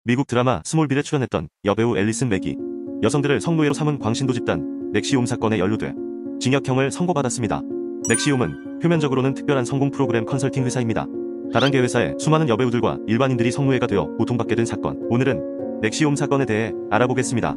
미국 드라마 스몰빌에 출연했던 여배우 앨리슨 맥이 여성들을 성노예로 삼은 광신도 집단 넥시움 사건에 연루돼 징역형을 선고받았습니다. 넥시움은 표면적으로는 특별한 성공 프로그램 컨설팅 회사입니다. 다단계 회사에 수많은 여배우들과 일반인들이 성노예가 되어 고통받게 된 사건. 오늘은 넥시움 사건에 대해 알아보겠습니다.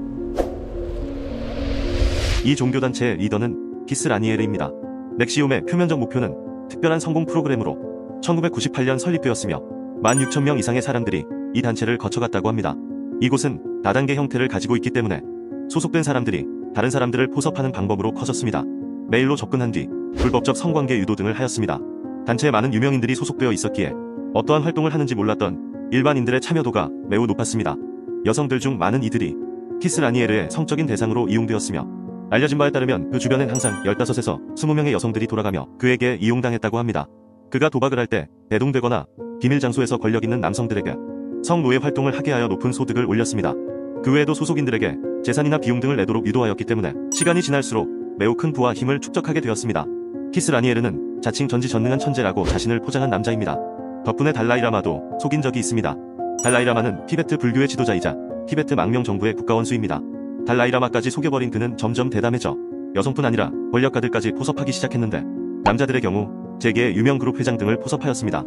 이 종교단체의 리더는 키스 라니에르입니다. 넥시움의 표면적 목표는 특별한 성공 프로그램으로 1998년 설립되었으며 16,000명 이상의 사람들이 이 단체를 거쳐갔다고 합니다. 이곳은 다단계 형태를 가지고 있기 때문에 소속된 사람들이 다른 사람들을 포섭하는 방법으로 커졌습니다. 메일로 접근한 뒤 불법적 성관계 유도 등을 하였습니다. 단체에 많은 유명인들이 소속되어 있었기에 어떠한 활동을 하는지 몰랐던 일반인들의 참여도가 매우 높았습니다. 여성들 중 많은 이들이 키스 라니에르의 성적인 대상으로 이용되었으며 알려진 바에 따르면 그 주변엔 항상 15에서 20명의 여성들이 돌아가며 그에게 이용당했다고 합니다. 그가 도박을 할 때 대동되거나 비밀 장소에서 권력 있는 남성들에게 성노예 활동을 하게 하여 높은 소득을 올렸습니다. 그 외에도 소속인들에게 재산이나 비용 등을 내도록 유도하였기 때문에 시간이 지날수록 매우 큰 부와 힘을 축적하게 되었습니다. 키스 라니에르는 자칭 전지전능한 천재라고 자신을 포장한 남자입니다. 덕분에 달라이라마도 속인 적이 있습니다. 달라이라마는 티베트 불교의 지도자이자 티베트 망명 정부의 국가원수입니다. 달라이라마까지 속여버린 그는 점점 대담해져 여성뿐 아니라 권력가들까지 포섭하기 시작했는데 남자들의 경우 재계의 유명 그룹 회장 등을 포섭하였습니다.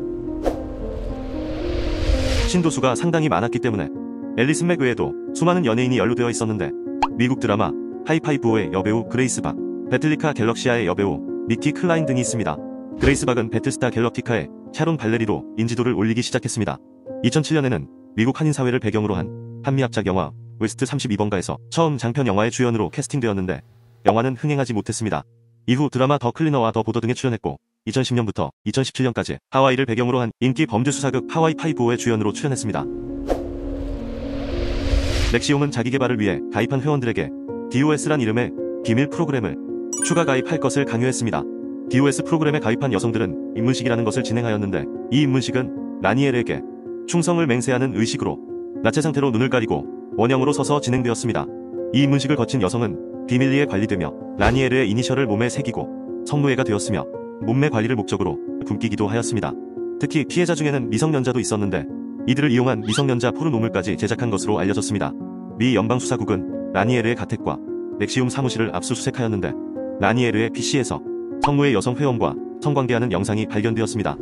신도수가 상당히 많았기 때문에 앨리슨 맥 외에도 수많은 연예인이 연루되어 있었는데 미국 드라마 하이파이브의 여배우 그레이스 박, 배틀리카 갤럭시아의 여배우 니키 클라인 등이 있습니다. 그레이스 박은 배틀스타 갤럭티카의 샤론 발레리로 인지도를 올리기 시작했습니다. 2007년에는 미국 한인사회를 배경으로 한 한미합작 영화 웨스트 32번가에서 처음 장편 영화의 주연으로 캐스팅되었는데 영화는 흥행하지 못했습니다. 이후 드라마 더 클리너와 더 보더 등에 출연했고 2010년부터 2017년까지 하와이를 배경으로 한 인기 범죄 수사극 하와이 파이브의 주연으로 출연했습니다. 넥시움은 자기 개발을 위해 가입한 회원들에게 DOS란 이름의 비밀 프로그램을 추가 가입할 것을 강요했습니다. DOS 프로그램에 가입한 여성들은 입문식이라는 것을 진행하였는데 이 입문식은 라니에르에게 충성을 맹세하는 의식으로 나체 상태로 눈을 가리고 원형으로 서서 진행되었습니다. 이 입문식을 거친 여성은 비밀리에 관리되며 라니에르의 이니셜을 몸에 새기고 성노예가 되었으며 몸매 관리를 목적으로 굶기기도 하였습니다. 특히 피해자 중에는 미성년자도 있었는데 이들을 이용한 미성년자 포르노물까지 제작한 것으로 알려졌습니다. 미 연방수사국은 라니에르의 가택과 넥시움 사무실을 압수수색하였는데 라니에르의 PC에서 성노예 여성 회원과 성관계하는 영상이 발견되었습니다.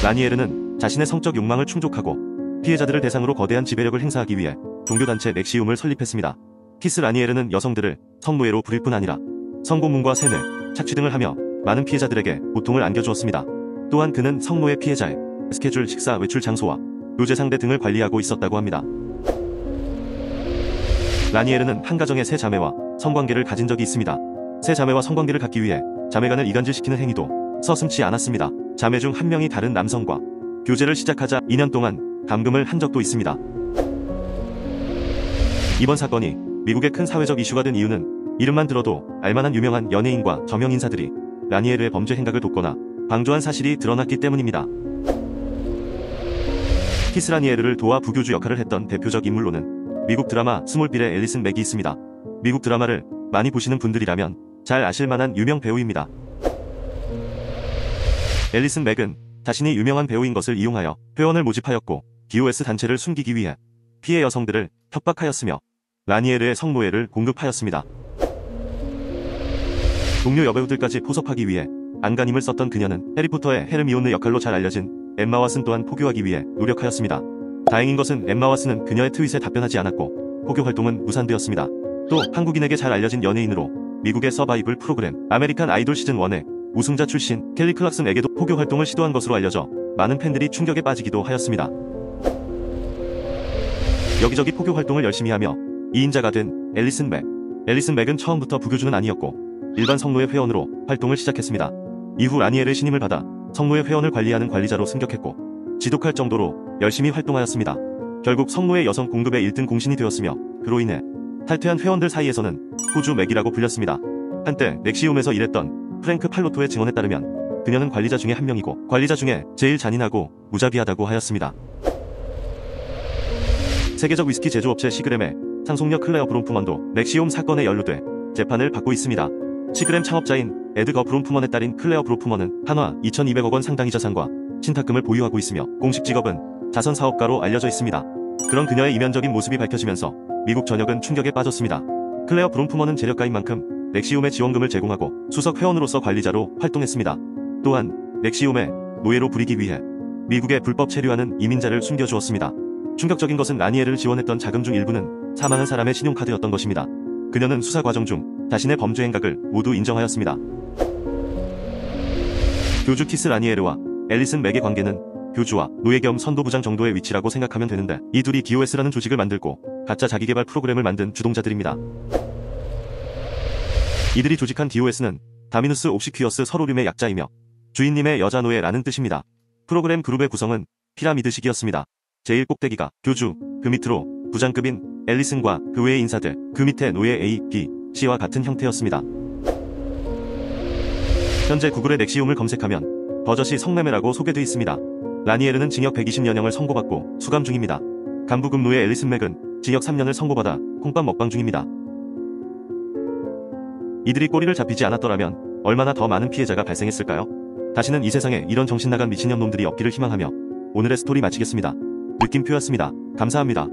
라니에르는 자신의 성적 욕망을 충족하고 피해자들을 대상으로 거대한 지배력을 행사하기 위해 종교단체 넥시움을 설립했습니다. 키스 라니에르는 여성들을 성노예로 부릴 뿐 아니라 성고문과 세뇌, 착취 등을 하며 많은 피해자들에게 고통을 안겨주었습니다. 또한 그는 성노예 피해자의 스케줄, 식사, 외출 장소와 요제 상대 등을 관리하고 있었다고 합니다. 라니에르는 한 가정의 세 자매와 성관계를 가진 적이 있습니다. 세 자매와 성관계를 갖기 위해 자매간을 이간질시키는 행위도 서슴지 않았습니다. 자매 중 한 명이 다른 남성과 교제를 시작하자 2년 동안 감금을 한 적도 있습니다. 이번 사건이 미국의 큰 사회적 이슈가 된 이유는 이름만 들어도 알만한 유명한 연예인과 저명 인사들이 라니에르의 범죄 행각을 돕거나 방조한 사실이 드러났기 때문입니다. 키스 라니에르를 도와 부교주 역할을 했던 대표적 인물로는 미국 드라마 스몰빌의 앨리슨 맥이 있습니다. 미국 드라마를 많이 보시는 분들이라면 잘 아실 만한 유명 배우입니다. 앨리슨 맥은 자신이 유명한 배우인 것을 이용하여 회원을 모집하였고 DOS 단체를 숨기기 위해 피해 여성들을 협박하였으며 라니에르의 성노예를 공급하였습니다. 동료 여배우들까지 포섭하기 위해 안간힘을 썼던 그녀는 해리포터의 헤르미온느 역할로 잘 알려진 엠마 왓슨 또한 포교하기 위해 노력하였습니다. 다행인 것은 엠마 왓슨은 그녀의 트윗에 답변하지 않았고 포교 활동은 무산되었습니다. 또 한국인에게 잘 알려진 연예인으로 미국의 서바이벌 프로그램 아메리칸 아이돌 시즌1의 우승자 출신 켈리 클락슨에게도 포교 활동을 시도한 것으로 알려져 많은 팬들이 충격에 빠지기도 하였습니다. 여기저기 포교 활동을 열심히 하며 2인자가 된 앨리슨 맥. 앨리슨 맥은 처음부터 부교주는 아니었고 일반 성노예 회원으로 활동을 시작했습니다. 이후 라니에르의 신임을 받아 성노예 회원을 관리하는 관리자로 승격했고 지독할 정도로 열심히 활동하였습니다. 결국 성노예 여성 공급의 1등 공신이 되었으며 그로 인해 탈퇴한 회원들 사이에서는 호주 맥이라고 불렸습니다. 한때 넥시움에서 일했던 프랭크 팔로토의 증언에 따르면 그녀는 관리자 중에 한 명이고 관리자 중에 제일 잔인하고 무자비하다고 하였습니다. 세계적 위스키 제조업체 시그램의 상속녀 클레어 브롬프먼도 넥시움 사건에 연루돼 재판을 받고 있습니다. 시그램 창업자인 에드거 브롬프먼의 딸인 클레어 브롬프먼은 한화 2,200억 원 상당의 자산과 신탁금을 보유하고 있으며 공식 직업은 자선 사업가로 알려져 있습니다. 그런 그녀의 이면적인 모습이 밝혀지면서 미국 전역은 충격에 빠졌습니다. 클레어 브롬프먼은 재력가인 만큼 렉시움에 지원금을 제공하고 수석 회원으로서 관리자로 활동했습니다. 또한 렉시움에 노예로 부리기 위해 미국에 불법 체류하는 이민자를 숨겨주었습니다. 충격적인 것은 라니에르를 지원했던 자금 중 일부는 사망한 사람의 신용카드였던 것입니다. 그녀는 수사 과정 중 자신의 범죄 행각을 모두 인정하였습니다. 교주 키스 라니에르와 앨리슨 맥의 관계는 교주와 노예 겸 선도부장 정도의 위치라고 생각하면 되는데, 이 둘이 DOS라는 조직을 만들고 가짜 자기개발 프로그램을 만든 주동자들입니다. 이들이 조직한 DOS는 다미누스 옵시퀴어스 서로륨의 약자이며 주인님의 여자 노예라는 뜻입니다. 프로그램 그룹의 구성은 피라미드식이었습니다. 제1 꼭대기가 교주, 그 밑으로 부장급인 앨리슨과 그 외의 인사들, 그 밑에 노예 A, B, C와 같은 형태였습니다. 현재 구글에 렉시움을 검색하면 버젓이 성매매라고 소개되어 있습니다. 라니에르는 징역 120년형을 선고받고 수감 중입니다. 간부급 노예 앨리슨 맥은 징역 3년을 선고받아 콩밥 먹방 중입니다. 이들이 꼬리를 잡히지 않았더라면 얼마나 더 많은 피해자가 발생했을까요? 다시는 이 세상에 이런 정신나간 미친년놈들이 없기를 희망하며 오늘의 스토리 마치겠습니다. 느낌표였습니다. 감사합니다.